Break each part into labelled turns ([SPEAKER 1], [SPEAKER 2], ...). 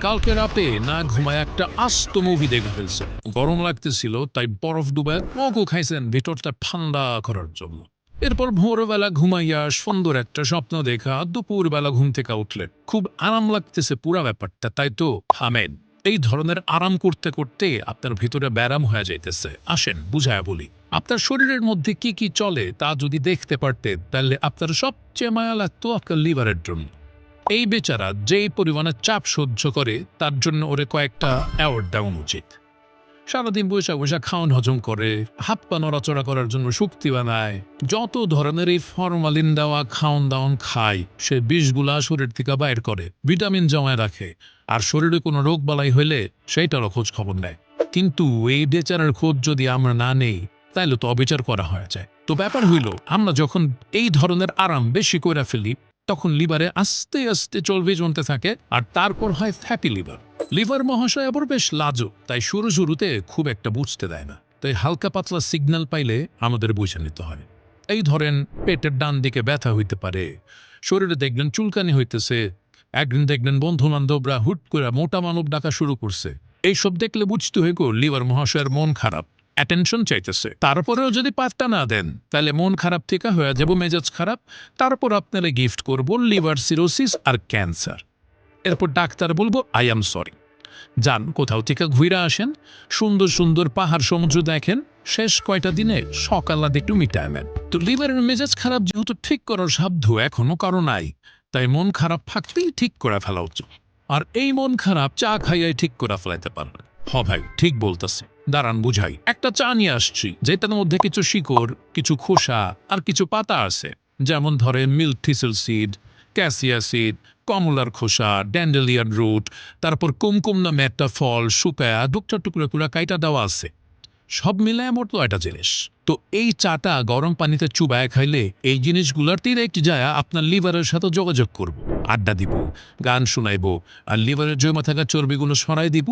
[SPEAKER 1] কালকে রাতে না ঘুমায় একটা আস্ত মুভি দেখে ফেলছে। গরম লাগতেছিল তাই বরফ ডুবে মগও খাইছেন ভেতরটা ঠান্ডা করার জন্য। এরপর ভোরবেলা ঘুমাইয়া সুন্দর একটা স্বপ্ন দেখা দুপুরবেলা ঘুম থেকে উঠলে খুব আরাম লাগতেছে পুরা ব্যাপারটা, তাই তো হামেদ? এই ধরনের আরাম করতে করতে আপনার ভিতরে ব্যারাম হয়ে যাইতেছে। আসেন বুঝায়া বলি। আপনার শরীরের মধ্যে কি কি চলে তা যদি দেখতে পারতেন তাহলে আপনার সবচেয়ে মায়া লাগতো আপনার লিভারের জন্য। এই বেচারা যেই পরিমাণে চাপ সহ্য করে তার জন্য ওরে কয়েকটা অ্যাওয়ার্ড দেওয়া উচিত। সারাদিন বৈশা বৈশা খাওয়ান হজম করে, হাত পা নড়াচড়া করার জন্য শক্তি বানায়, যত ধরনের এই ফরমালিন দেওয়া খাওন দাওয়ান খায় সে বিষগুলা শরীর থেকে বাইর করে, ভিটামিন জমায় রাখে, আর শরীরে কোনো রোগ বালাই হইলে সেইটারও খোঁজ খবর নেয়। কিন্তু এই বেচারার খোঁজ যদি আমরা না নেই তাইলে তো অবিচার করা হয়ে যায়। তো ব্যাপার হইল, আমরা যখন এই ধরনের আরাম বেশি করে ফেলি তখন লিভারে আস্তে আস্তে চর্বি জমতে থাকে, আর তারপর হয় ফ্যাটি লিভার। লিভার মহাশয় আবার বেশ লাজুক, তাই শুরুতে খুব একটা বুঝতে দেয় না। তাই হালকা পাতলা সিগন্যাল পাইলে আমাদের বুঝে নিতে হয়। এই ধরেন পেটের ডান দিকে ব্যথা হইতে পারে, শরীরে দেখলেন চুলকানি হইতেছে, একদিন দেখলেন বন্ধু বান্ধবরা হুট করে মোটা মানব ডাকা শুরু করছে। এইসব দেখলে বুঝতে হইব লিভার মহাশয়ের মন খারাপ, অ্যাটেনশন চাইতেছে। তারপরেও যদি পাত্তা না দেন তাহলে মন খারাপ থেকে হয়ে যাব মেজাজ খারাপ। তারপর আপনারা গিফট করব লিভার সিরোসিস আর ক্যান্সার। এরপর ডাক্তার বলবো আই এম সরি, যান কোথাও থেকে ঘুরে আসেন, সুন্দর সুন্দর পাহাড় সমুদ্র দেখেন, শেষ কয়টা দিনে সকালাতে একটু মিটায় নেন। তো লিভারের মেজাজ খারাপ যেহেতু ঠিক করার সাধ্য এখনো কারো নাই, তাই মন খারাপ থাকতেই ঠিক করে ফেলা উচিত। আর এই মন খারাপ চা খাইয়াই ঠিক করে ফেলাইতে পারবে। হ ভাই ঠিক বলতেছে, দাঁড়ান বুঝাই। একটা চা নিয়ে আসছি যেটার মধ্যে কিছু শিকড়, কিছু খোসা আর কিছু পাতা আছে, যেমন ধরেন milk thistle seed, cassia seed, কমলার খোসা, ড্যান্ডেলিয়ান রুট, তারপর কুমকুম নামে একটা ফল শুকায়া টুকরা টুকরা করে কাইটা দেওয়া আছে। সব মিলায় মোট 9টা জিনিস। তো এই চাটা গরম পানিতে চুবায় খাইলে এই জিনিসগুলোর ডিরেক্ট যায় আপনার লিভারের সাথে যোগাযোগ করব, আড্ডা দিব, গান শুনাইব, আর লিভারের জমা থাকা চর্বিগুলো সরাই দিব,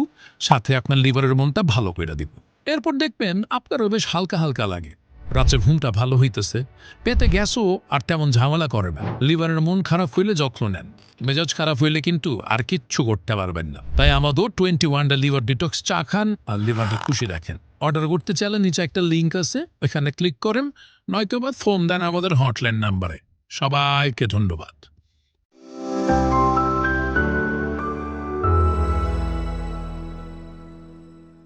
[SPEAKER 1] সাথে আপনার লিভারের মনটা ভালো করে দিব। এরপর দেখবেন আপনারও বেশ হালকা হালকা লাগে, রাতে ঘুমটা ভালো হইতেছে, পেটে গ্যাসও আর তেমন ঝামেলা করে না। লিভারের মন খারাপ হইলে যত্ন নেন, মেজাজ খারাপ হইলে কিন্তু আর কিচ্ছু করতে পারবেন না। তাই আমাদের 21 লিভার ডিটক্স চা খান আর লিভারটা খুশি রাখেন। অর্ডার করতে চাইলে নিচে একটা লিঙ্ক আছে, ওইখানে ক্লিক করেন, নয়তো বা ফোন দেন আমাদের হটলাইন নাম্বারে। সবাইকে ধন্যবাদ।